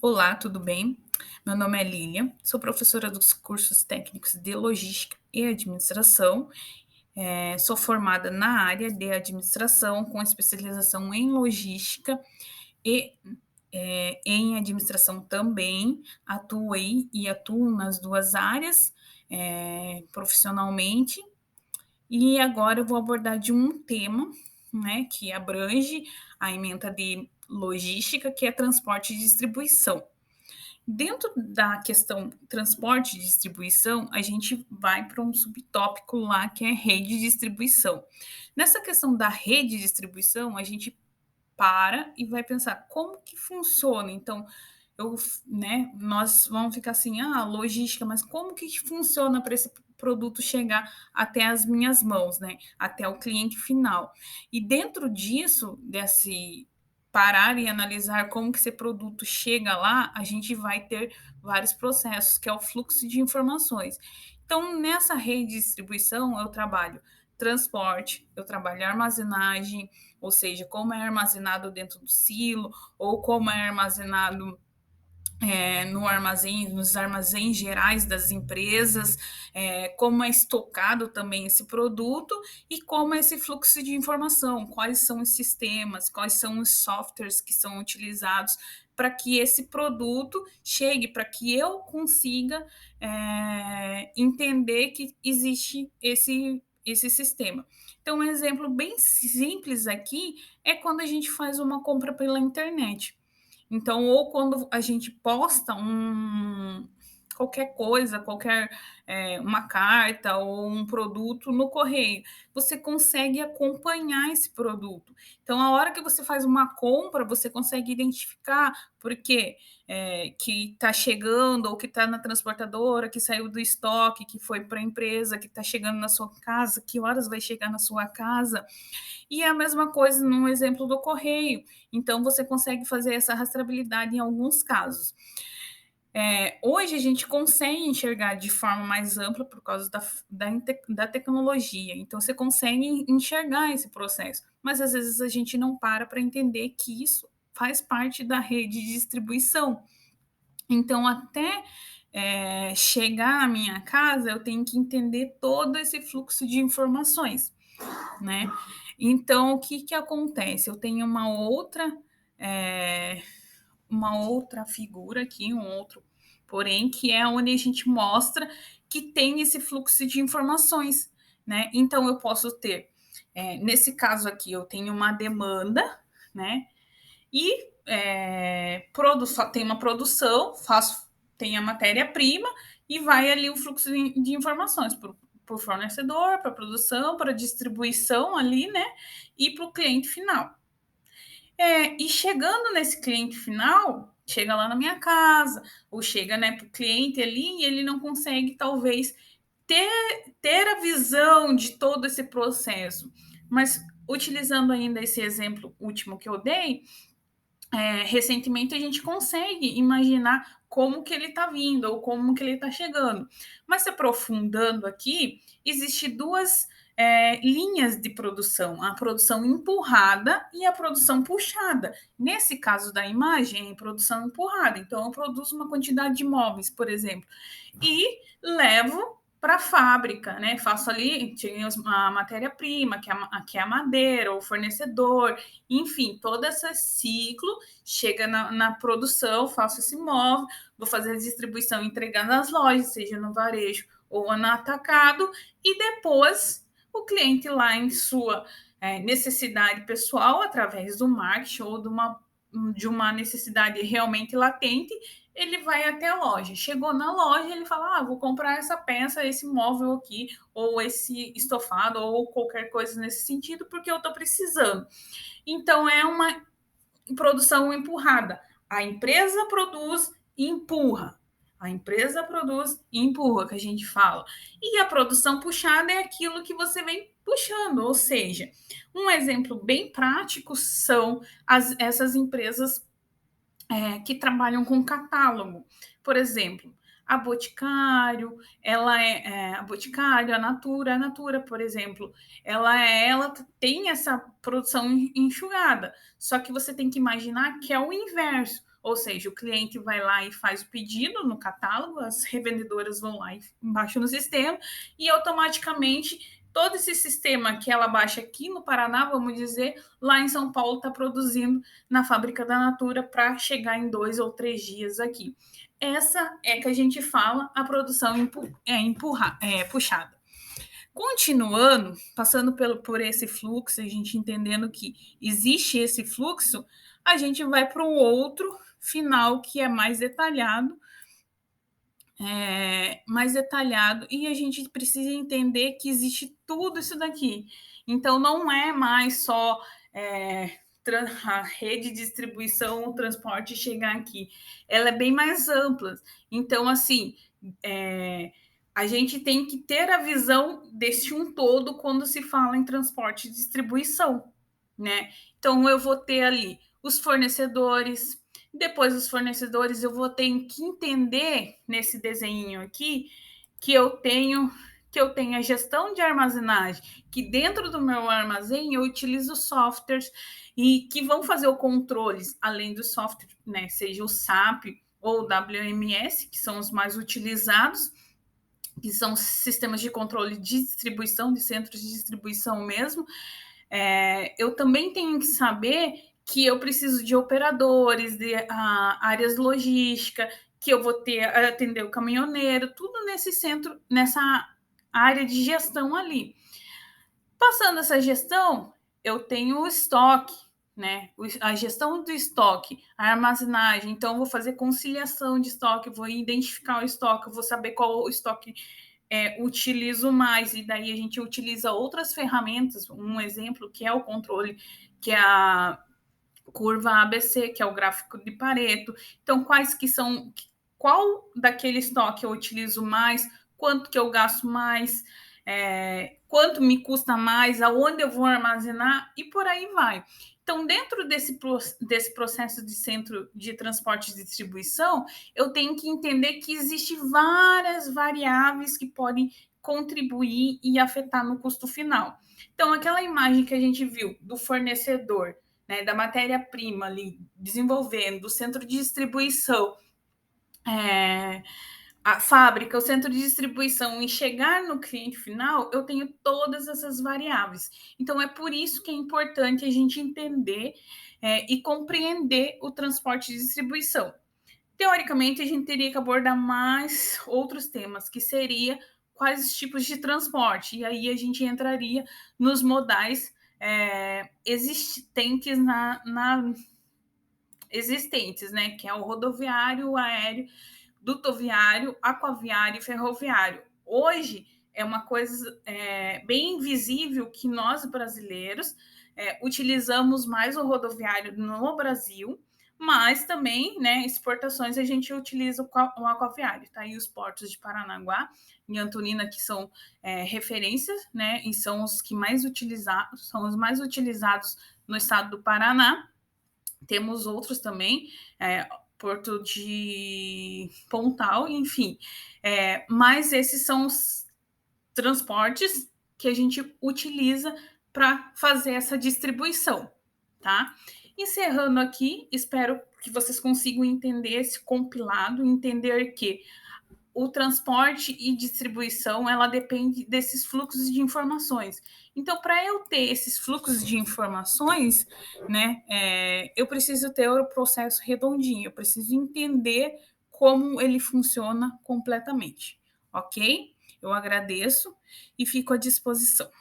Olá, tudo bem? Meu nome é Lilian, sou professora dos cursos técnicos de Logística e Administração. Sou formada na área de administração, com especialização em logística e em administração também. Atuei e atuo nas duas áreas profissionalmente. E agora eu vou abordar de um tema, né, que abrange a ementa de logística, que é transporte e distribuição. Dentro da questão transporte e distribuição, a gente vai para um subtópico lá que é rede de distribuição. Nessa questão da rede de distribuição, a gente para e vai pensar como que funciona. Então, nós vamos ficar assim, logística, mas como que funciona para esse produto chegar até as minhas mãos, né? Até o cliente final. E dentro disso, desse parar e analisar como que esse produto chega lá, a gente vai ter vários processos, que é o fluxo de informações. Então, nessa rede de distribuição, eu trabalho transporte, eu trabalho armazenagem, ou seja, como é armazenado dentro do silo, ou como é armazenado no armazém, nos armazéns gerais das empresas, como é estocado também esse produto e como é esse fluxo de informação, quais são os sistemas, quais são os softwares que são utilizados para que esse produto chegue, para que eu consiga entender que existe esse sistema. Então, um exemplo bem simples aqui é quando a gente faz uma compra pela internet. Então, ou quando a gente posta qualquer coisa, uma carta ou um produto no correio, você consegue acompanhar esse produto. Então, a hora que você faz uma compra, você consegue identificar porque que está chegando ou que está na transportadora, que saiu do estoque, que foi para a empresa, que está chegando na sua casa, que horas vai chegar na sua casa. E é a mesma coisa no exemplo do correio. Então, você consegue fazer essa rastreabilidade em alguns casos. Hoje, a gente consegue enxergar de forma mais ampla por causa da tecnologia. Então, você consegue enxergar esse processo. Mas, às vezes, a gente não para entender que isso faz parte da rede de distribuição. Então, até chegar à minha casa, eu tenho que entender todo esse fluxo de informações, né? Então, o que acontece? Eu tenho uma outra figura aqui, um outro porém, que é onde a gente mostra que tem esse fluxo de informações, né? Então, eu posso ter, nesse caso aqui, eu tenho uma demanda, né? E tem uma produção, tem a matéria-prima e vai ali o fluxo de informações por fornecedor, para produção, para distribuição ali, né? E para o cliente final. E chegando nesse cliente final, chega lá na minha casa, ou chega, né, para o cliente ali e ele não consegue, talvez, ter a visão de todo esse processo. Mas, utilizando ainda esse exemplo último que eu dei, recentemente a gente consegue imaginar como que ele está vindo ou como que ele está chegando. Mas se aprofundando aqui, existe duas linhas de produção, a produção empurrada e a produção puxada. Nesse caso da imagem, é produção empurrada. Então, eu produzo uma quantidade de móveis, por exemplo, e levo para a fábrica, né? Faço ali a matéria-prima, que é a madeira, o fornecedor, enfim, todo esse ciclo chega na produção, faço esse móvel, vou fazer a distribuição, entregar nas lojas, seja no varejo ou no atacado, e depois o cliente lá em sua necessidade pessoal, através do marketing ou de uma necessidade realmente latente, ele vai até a loja. Chegou na loja, ele fala: vou comprar essa peça, esse móvel aqui, ou esse estofado, ou qualquer coisa nesse sentido, porque eu estou precisando. Então, é uma produção empurrada. A empresa produz e empurra. A empresa produz e empurra, que a gente fala. E a produção puxada é aquilo que você vem puxando, ou seja, um exemplo bem prático são essas empresas que trabalham com catálogo. Por exemplo, a Boticário, a Boticário, a Natura, por exemplo, ela tem essa produção enxugada. Só que você tem que imaginar que é o inverso. ou seja, o cliente vai lá e faz o pedido no catálogo, as revendedoras vão lá e baixam no sistema, e automaticamente todo esse sistema que ela baixa aqui no Paraná, vamos dizer, lá em São Paulo está produzindo na fábrica da Natura para chegar em 2 ou 3 dias aqui. Essa é que a gente fala a produção puxada. Continuando, passando por esse fluxo, a gente entendendo que existe esse fluxo, a gente vai para um outro final que é mais detalhado, e a gente precisa entender que existe tudo isso daqui. Então, não é mais só a rede de distribuição, o transporte chegar aqui. Ela é bem mais ampla. Então, assim, a gente tem que ter a visão desse um todo quando se fala em transporte e distribuição, né? Então, eu vou ter ali os fornecedores. Depois dos fornecedores, eu vou ter que entender nesse desenho aqui que eu tenho a gestão de armazenagem, que dentro do meu armazém eu utilizo softwares e que vão fazer o controle, além do software, né, seja o SAP ou o WMS, que são os mais utilizados, que são sistemas de controle de distribuição, de centros de distribuição mesmo. Eu também tenho que saber que eu preciso de operadores, de áreas logísticas, que eu vou atender o caminhoneiro, tudo nesse centro, nessa área de gestão ali. Passando essa gestão, eu tenho o estoque, né? A gestão do estoque, a armazenagem. Então, eu vou fazer conciliação de estoque, vou identificar o estoque, vou saber qual o estoque utilizo mais, e daí a gente utiliza outras ferramentas, um exemplo que é o controle, que é a curva ABC, que é o gráfico de Pareto. Então, qual daquele estoque eu utilizo mais, quanto que eu gasto mais, quanto me custa mais, aonde eu vou armazenar e por aí vai. Então, dentro desse processo de centro de transporte e distribuição, eu tenho que entender que existem várias variáveis que podem contribuir e afetar no custo final. Então, aquela imagem que a gente viu do fornecedor, né, da matéria-prima ali desenvolvendo, do centro de distribuição, a fábrica, o centro de distribuição e chegar no cliente final, eu tenho todas essas variáveis. Então, é por isso que é importante a gente entender e compreender o transporte de distribuição. Teoricamente, a gente teria que abordar mais outros temas, que seria quais os tipos de transporte. E aí a gente entraria nos modais existentes existentes, né? Que é o rodoviário, o aéreo, dutoviário, aquaviário e ferroviário. Hoje é uma coisa bem visível que nós brasileiros utilizamos mais o rodoviário no Brasil, mas também, né, exportações a gente utiliza o aquaviário. Tá aí os portos de Paranaguá e Antonina, que são referências, né, e são os que são os mais utilizados no estado do Paraná. Temos outros também, Porto de Pontal, enfim. Mas esses são os transportes que a gente utiliza para fazer essa distribuição, tá? Encerrando aqui, espero que vocês consigam entender esse compilado, entender que o transporte e distribuição, ela depende desses fluxos de informações. Então, para eu ter esses fluxos de informações, né, eu preciso ter o processo redondinho, eu preciso entender como ele funciona completamente, ok? Eu agradeço e fico à disposição.